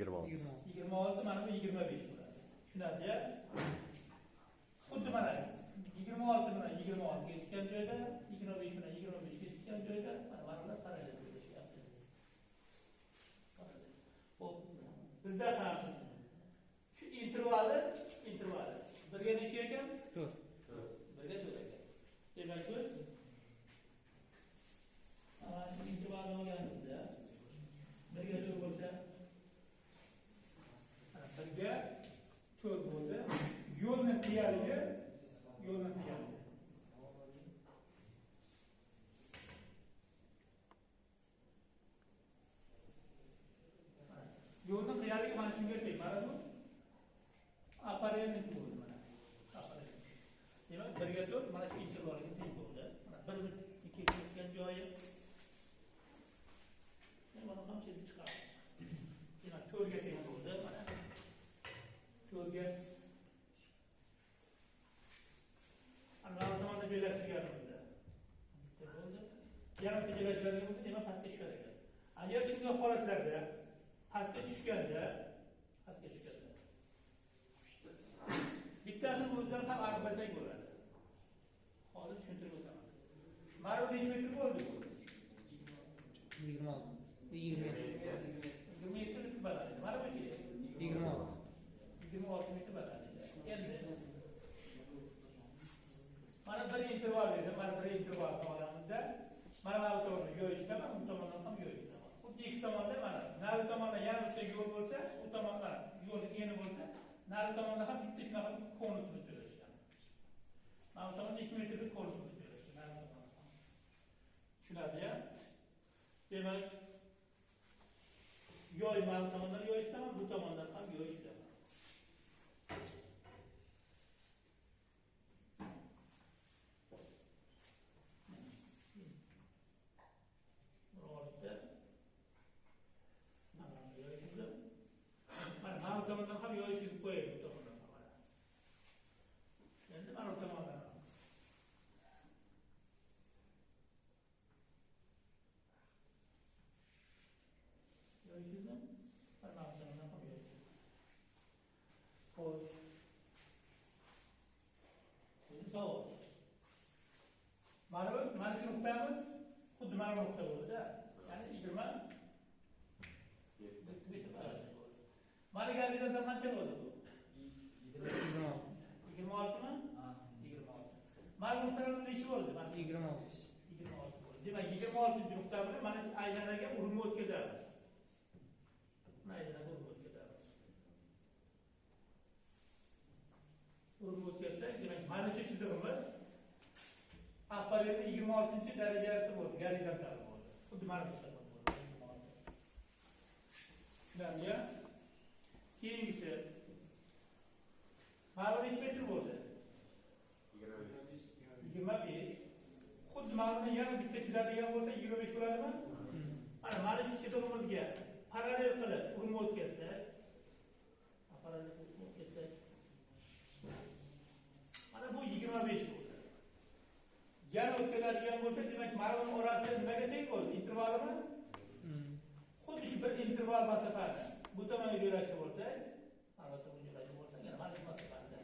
26. 26 mana bu 25 bo'ladi. Tushunadi-ya? Xuddi mana 26 bilan 26 ga tushgan joyda, 25 bilan 25 ga tushgan joyda mana bular parallel bo'lishyapti. Hop. Bizda ham shu intervali birga necha ekan? 4. Birga 4 ekan. Demak, mana shu intervalni olganimizda birga 4 bo'lsa, birga 4 bo'ldi. Yo'lning qiyaligi yo'lning qiyaligi mana shunga teng. Mana bu aparelnik bo'ldi mana. Aparelnik. Demak, birga 4 mana shu intervalga teng bo'ldi. Mana 1 2 ketgan joyi. Mana ham chizib chiqamiz. Demak, 4 ga teng bo'ldi. Mana 4 ga ana tomonda joylashtirganimizda bitta bo'ldi. Yarimta joylashtirganimizda demak pastga tushar ekan. Agar shunday holatlarda pastga tushganda bittasi o'zidan ham aniqlasak bo'ladi. Hozir tushuntirib o'taman. Mana bu necha metr bo'ldi bu? 26. 20 metr bo'ladi. Mana bu şey 26 metr bo'ladi. Endi mana bir interval edi. Mana bir interval olamizda mana bu tomonni yo'yishda, mana bu tomondan ham yo'yishda. Xuddi ikki tomonda mana nari tomonda yana bitta yo'l bo'lsa, u tomonda yo'l eni bo'lsa, nari tomonda ham bitta shunaqa konus bo'lib joylashgan. Mana bu tomonda 2 metrlik konus bo'lib joylashgan. Nari tomonda ham. Tushunadi-ya? Demak, yo'y mana bu tomondan yo'yishdaman, bu tomondan ham yo'yishdaman. Tomondan ham yo'yishib qo'yadi bu tomondan ham. Endi mana bu tomondan ham. Yo'yishibmi? Mana bu tomondan ham yo'yishib. Xo'sh. Endi savol. Mana shu nuqtamiz xuddi mana bu nuqta bo'ldi-da. Ya'ni 20 bitta bo'ladi. Mana galidan qancha bo'ldi bu? 26 mi? Ha, 26. Mana bu nuqtaning nechi bo'ldi? Mana 26. 26 bo'ldi. Demak, 26-nuqta bilan mana aylanaga urinma o'tkazamiz. Mana aylanaga urinma o'tkazamiz. Urinma o'tkazsak, demak, mana shu chizig'imiz aparelni 26-darajasi bo'ldi, gorizontal bo'ldi. Xuddi mana bu bo'ldi. 26. Tushunarli-ya? Keyingisi mana necha metr bo'ldi? 25. Xuddi mana yana bitta chizadigan bo'lsa 25 bo'ladimi? Mana shu chizig'imizga parallel qilib urinma o'tkazsak, mana bu 25 bo'ldi. Yana o'tkazadigan bo'lsa, demak, mana buning orasida nimaga teng bo'ldi? Intervalimi? Xuddi shu bir interval masofasi. Bu tomonga joylashtirib bo'lsak, mana bu tomonga joylashtirib bo'lsak, yana mana shu masofada.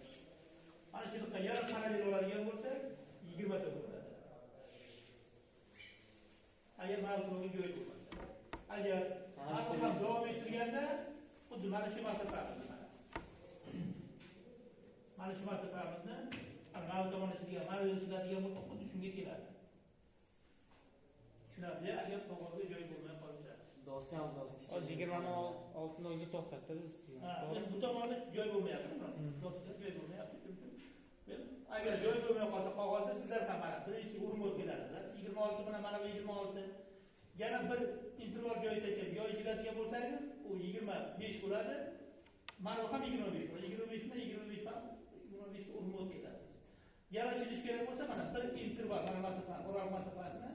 Mana shu yerga yana parallel oladigan bo'lsak, 20 ta bo'ladi. Agar mana bu tomonga joy bo'lmasa. Agar mana bu ham davom ettirganda, xuddi mana shu masofamiz mana. Mana shu masofamizni mana bu tomonga chiqadigan, mana bu chiqadigan bo'lsa, xuddi shunga keladi. Tushunarli? Agar to'g'ri joy bo'lmay qolsa. Hozir 26 oyga to'xtatamiz. Bu tomonda joy bo'lmayapti. Do'stlar joy bo'lmayapti. Agar joy bo'lmay qolsa, qog'ozda sizlar ham mana birinchi urinma o'tkazadilar. 26 bilan mana bu 26. Yana bir interval joyi tashlab yo'yishiladigan bo'lsangiz, u 25 bo'ladi. Mana bu ham 25 bo'ladi. 25 bilan 25 ham 25 ta urinma o'tkazadi. Yana chizish kerak bo'lsa, mana bir interval, mana masofani, o'ralma masofasini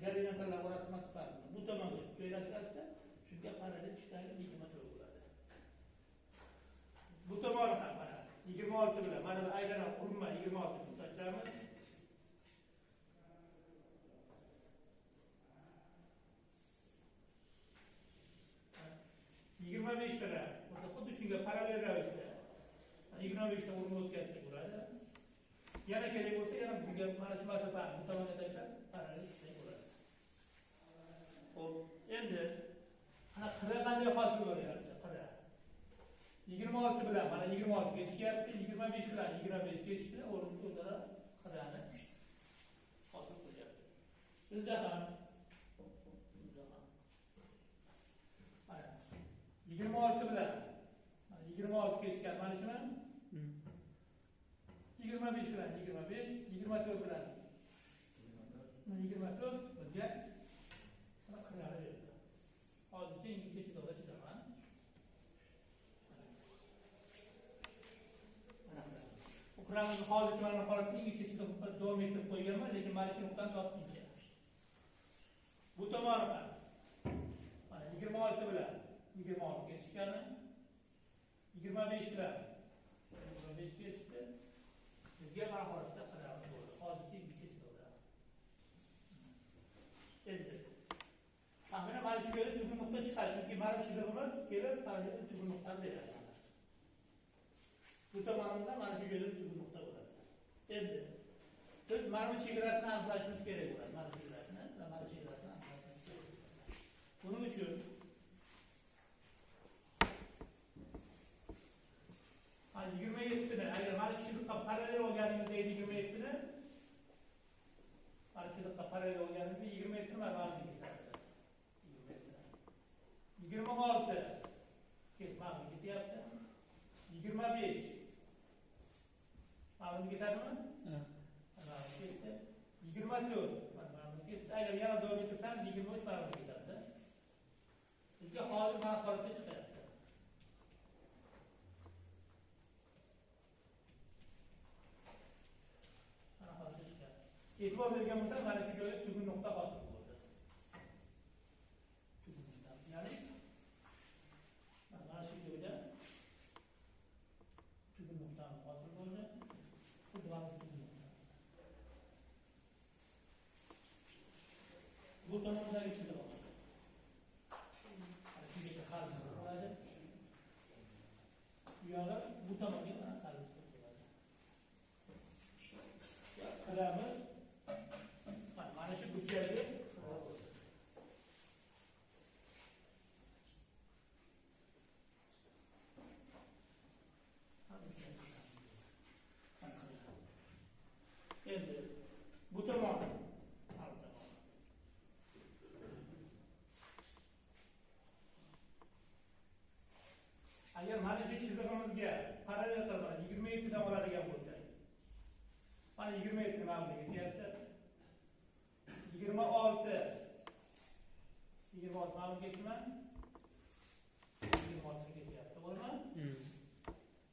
gorizontal orasi masofasini bu tomonga joylashtirishda shunga parallel chiqadi 20 metr bo'ladi. Bu tomoni ham mana 26 bilan mana aylana urinma 26 tashlamiz. 25 lira. Burada xuddi shunga parallel ravishda 25 ta o'rin o'tkazsak bo'ladi. Yana kerak bo'lsa yana bunga mana shu masofani bu tomonga tashlab parallel ishlatsak bo'ladi. Xo'p, endi ana qira qanday hosil bo'lyapti? Qira 26 bilan mana 26 ketishyapti, 25 bilan 25 ketishdi, o'rin o'zaro qirani hosil qilyapti. Bizda ham 26 bilan 26 kesgan mana shuni 25 bilan 25, 24 bilan 24 bizga mana qirani berdi. Hozircha ingichka chidoqda chidaman. Bu qiramizni hozircha mana holatda ingichka chidoqda davom ettirib qo'yganman, lekin mana shu nuqtani topguncha. Bu tomoni ham mana 26 bilan 26 kesishgani 25 bilan 25 kesishdi. Bizga mana holatda qiramiz bo'ldi. Hozircha ingichka chidoqda. Endi mana shu yerda tugun nuqta chiqadi. Chunki mana shu chizig'imiz kelib mana shu tugun nuqtani beradi. Bu tomonda mana shu yerda tugun nuqta bo'ladi. Endi biz mana bu chegarasini aniqlashimiz kerak bo'ladi. Mana shu chegarasini va mana shu chegarasini aniqlashimiz kerak bo'ladi. Buning uchun mana 27 ni agar mana shu chiziqqa parallel olganingizda 27 ni mana shu chiziqqa parallel olganingizda 27 ni mana bu ketadi. 26 ketmadi ketyapti. 25 mana bu ketadimi? Mana bu ketdi. 24 mana bu ketdi. Agar yana davom ettirsangiz 23 mana bu ketadi. Bizga hozir mana holatda chiqyapti. Mana holatda chiqyapti. E'tibor bergan bo'lsa mana shu joyda tugun nuqta hosil bo'ldi. Tugun nuqta. Ya'ni mana shu joyda tugun nuqtamiz hosil bo'ldi. Xuddi mana shu tugun nuqta. Bu tomondagi chiziq bo'ladi. Mana shu yerda qalin bo'ladi. Bu yoqda bu tomonga mana qalin bo'ladi. Qiramiz mana shu burchagi endi bu tomon agar mana shu chizig'imizga parallel qilib 27 dan oladigan bo'lsak mana 27 mana bunga ketyapti. 26 mana bunga ketman. 26 ga ketyapti, to'g'rimi?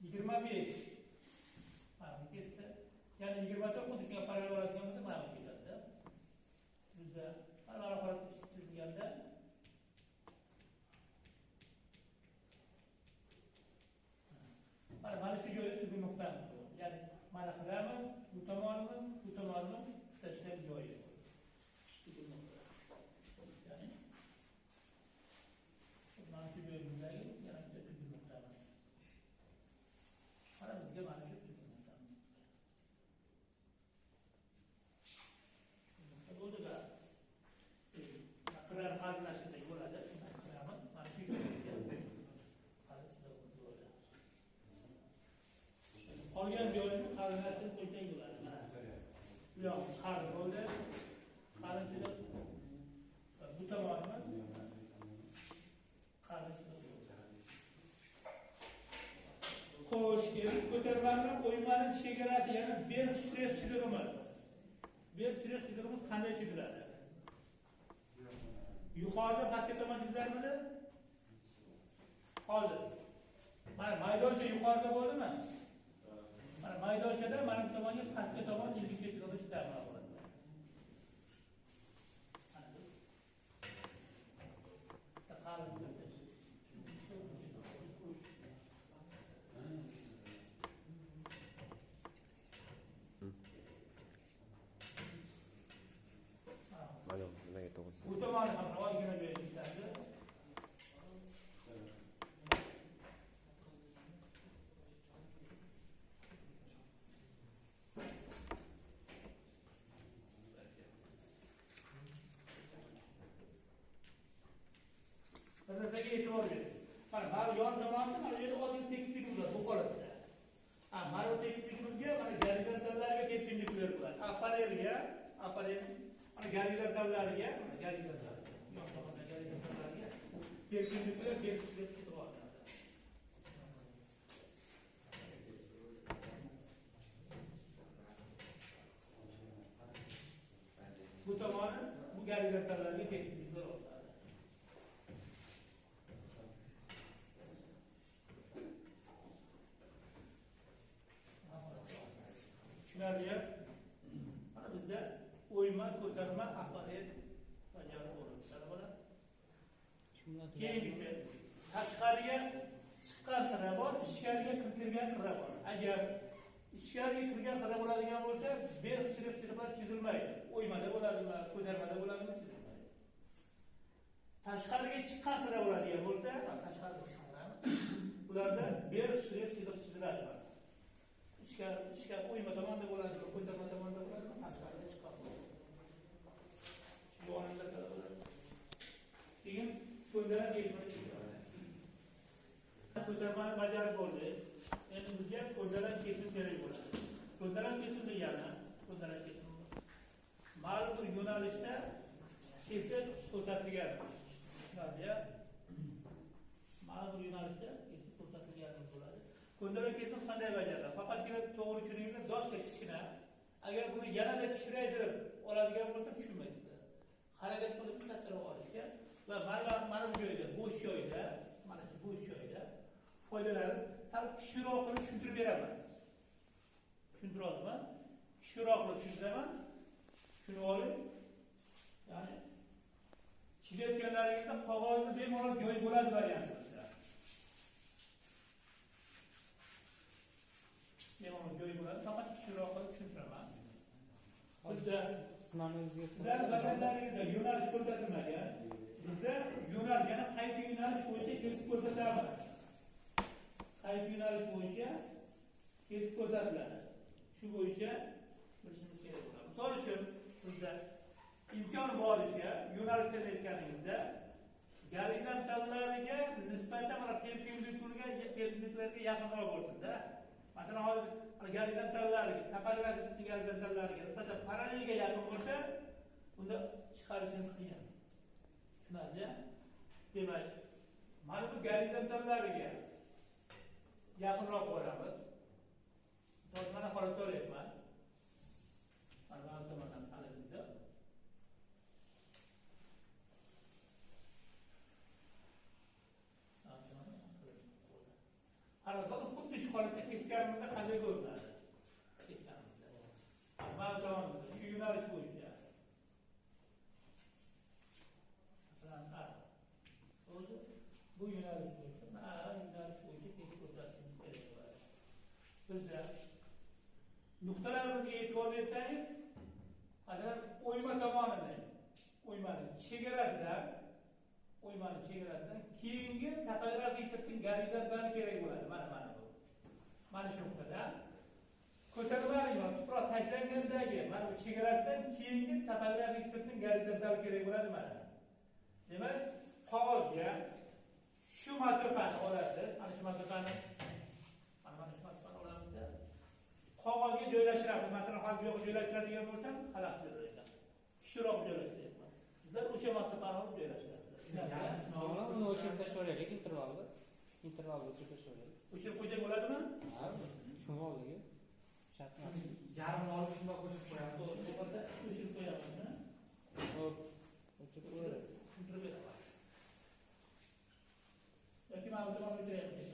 25 mana bu ketdi. Ya'ni 24 xuddi shunga parallel oladigan bo'lsa mana bu ketadi. Bizda mana holatda chizilganda mana shu joyda tugun nuqtamiz bor. Ya'ni mana qilamiz, bu tomonimiz tashlab joyi bor. Tugun nuqta. Ya'ni mana shu joyimizdagi yana bitta tugun nuqtamiz. Mana bizga mana shu tugun nuqtamiz. Nuqta bo'ldi-da. Qirani qarinlashtirsak bo'ladi. Qiramiz mana shu joyga qolgan joyini qarinlashtirib qo'ysak bo'ladi. Bu yoq qarin bo'ldi. Qarinchilik bu tomonimiz qarinchilik bo'ldi. Xo'sh, endi ko'tarmaning o'ymaning chegarasi, ya'ni Berg-Shtress chizig'imiz. Berg-Shtress chizig'imiz qanday chiziladi? Yuqorida pastga tomon chizilarmidi? Hozir mana maydoncha yuqorida bo'ldimi? Mana maydonchada mana bu tomonga pastga tomon ingichka chiziqda chizamiz bo'ladi. Bu tomoni ham ozgina berishadi. Ma'lum zamonda mana bu yerda oddiy tekisligimiz bor bu holatda. Mana bu tekisligimizga mana garantlarga tepkinlik beriladi. Aparelga, mana garantlarga, tepkinlik berib bu tomoni bu garantlarga tepkinlik beriladi. Shularga mana bizda o'yma, ko'tarma, aparat bajarib bo'ladi. Talabalar. Keyingi tashqariga chiqqan qira bor, ichkariga kirgan qira bor. Agar ichkariga kirgan qira bo'ladigan bo'lsa, berishtirib chizilmaydi. O'ymada bo'ladimi, ko'tarmada bo'ladimi chizilmaydi. Tashqariga chiqqan qira bo'ladigan bo'lsa, tashqariga chiqqanlar bularda berishtirib chiziladi. İşgal uyma tomonda bo'ladi, ko'tarma tomonda bo'ladi, tashqariga chiqqan bo'ladi. Bu o'rinda qoladi. Keyin ko'ndalang ko'tarmani bajarib bo'ldi. Endi bizga ko'ndalang kesim kerak bo'ladi. Ko'ndalang kesim degani, ko'ndalang kesim ma'lum bir yo'nalishda kesib ko'rsatilgan. Shunday ma'lum bir yo'nalishda kesib ko'rsatilgan bo'ladi. Ko'ndalang kesim qanday bajariladi? Faqatgina to'g'ri tushuninglar, doska kichkina. Agar buni yanada kichraytirib oladigan bo'lsa tushunmaysiz. Harakat qilib kattaroq olishga va mana bu joyda, bo'sh joyda, mana shu bo'sh joyda foydalanib, sal kichikroq qilib tushuntirib beraman. Tushuntiryapman. Kichikroq qilib tushuntiraman. Shuni oling. Ya'ni chizayotganlaringizda qog'ozni bemalol joy bo'ladi varianti. Joy bo'ladi, faqat kichikroq qilib tushuntiraman. Bizda sizlar bajarlaringizda yo'nalish ko'rsatilmagan. Bizda yo'nalish, yana qaysi yo'nalish bo'yicha kesib ko'rsatamiz. Qaysi yo'nalish bo'yicha kesib ko'rsatiladi. Shu bo'yicha bilishimiz kerak bo'ladi. Misol uchun bizda imkon boricha yo'nalish tanlayotganingizda gorizontallarga nisbatan mana perpendikullarga yaqinroq bo'lsin-da. Masalan, hozir gorizontallarga, topografik gorizontallarga nisbatan parallelga yaqin bo'lsa, unda chiqarishimiz qiyin. Tushunarli? Demak, mana bu gorizontallarga yaqinroq bo'lamiz. Mana holatda olyapman. Mana bu tomondan qalaydi. Qarasam, xuddi shu holatda kesganimizda qanday ko'rinadi? Kesganimizda. Mana bu tomonda shu yo'nalish bo'yicha. Bu yo'nalish bo'yicha, mana yo'nalish bo'yicha kesib ko'rsatishimiz kerak bo'ladi. Bizda nuqtalarimizga e'tibor bersangiz, agar o'yma o'ymani chegarasidan keyingi topografik sirtning gorizontlari kerak bo'ladi. Mana bu. Mana shu nuqtada ko'tarmali va tuproq tashlangandagi mana bu chegarasidan keyingi topografik sirtning gorizontlari kerak bo'ladi mana. Demak, qog'ozga shu masofani olasiz. Mana shu masofani olamizda. Qog'ozga joylashtiramiz. Masalan, hozir bu yoqqa joylashtiradigan bo'lsam, xalaqit berar. Kichikroq joylashtiryapman. Sizlar o'sha masofani olib joylashtirasiz. Uni o'chirib tashlaylik intervalni. Intervalni o'chirib tashlaylik. O'chirib qo'ysak bo'ladimi? Ha, tushunib oldik. Shart emas. Yarmini olib shunday qo'shib qo'yamiz. Bu yerda o'chirib qo'yamiz-da. Xo'p. O'chirib qo'yamiz. Tushuntirib beraman. Yoki mana bu tomonga o'chiramiz.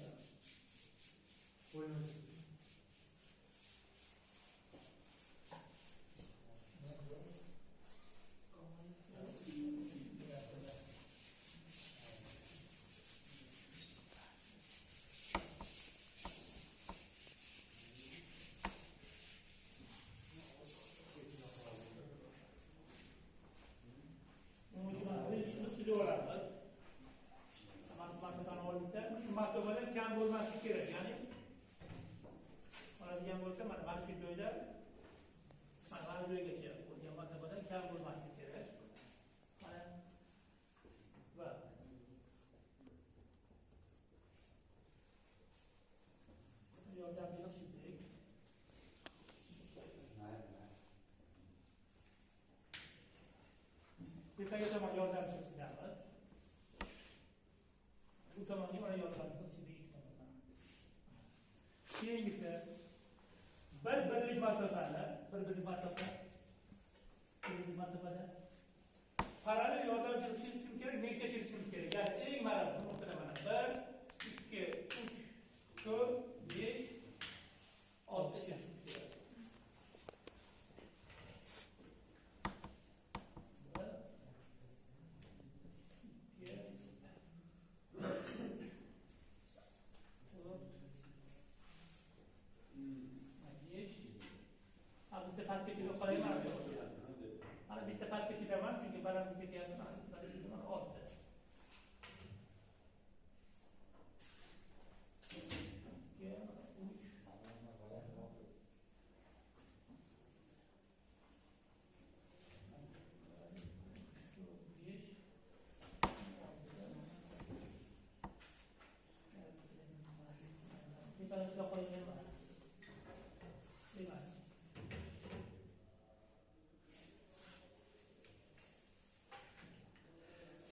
Qo'yamiz. Masofada kam bo'lmasligi kerak. Ya'ni oladigan bo'lsa, mana shu joyda mana bu joygacha bo'lgan masofadan kam bo'lmasligi kerak. Mana va keyingisi bir birlik masofani